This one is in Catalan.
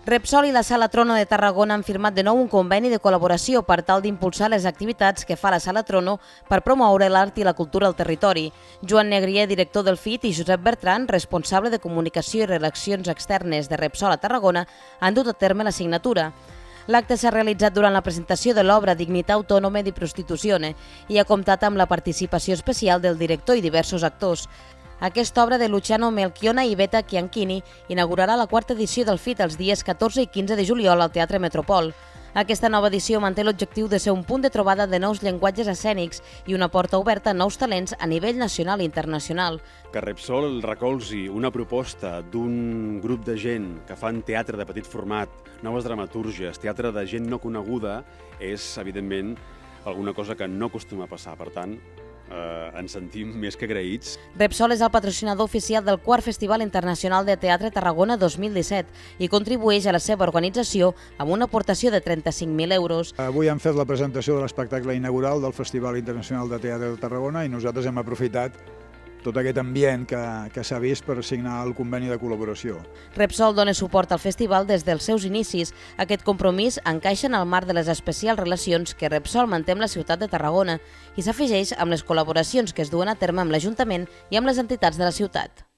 Repsol i la Sala Trono de Tarragona han firmat de nou un conveni de col·laboració per tal d'impulsar les activitats que fa la Sala Trono per promoure l'art i la cultura al territori. Joan Negrier, director del FIT, i Josep Bertran, responsable de comunicació i relacions externes de Repsol a Tarragona, han dut a terme la signatura. L'acte s'ha realitzat durant la presentació de l'obra Dignità Autonome di Prostituzione i ha comptat amb la participació especial del director i diversos actors. Aquesta obra de Luciano Melchiona i Beta Chianchini inaugurarà la quarta edició del FIT els dies 14 i 15 de juliol al Teatre Metropol. Aquesta nova edició manté l'objectiu de ser un punt de trobada de nous llenguatges escènics i una porta oberta a nous talents a nivell nacional i internacional. Que Repsol recolzi una proposta d'un grup de gent que fan teatre de petit format, noves dramatúrgies, teatre de gent no coneguda, és, evidentment, alguna cosa que no acostuma a passar. Per tant, ens sentim més que agraïts. Repsol és el patrocinador oficial del quart Festival Internacional de Teatre Tarragona 2017 i contribueix a la seva organització amb una aportació de 35.000 euros. Avui hem fet la presentació de l'espectacle inaugural del Festival Internacional de Teatre de Tarragona i nosaltres hem aprofitat tot aquest ambient que s'ha vist per signar el conveni de col·laboració. Repsol dona suport al festival des dels seus inicis. Aquest compromís encaixa en el marc de les especials relacions que Repsol manté amb la ciutat de Tarragona i s'afegeix amb les col·laboracions que es duen a terme amb l'Ajuntament i amb les entitats de la ciutat.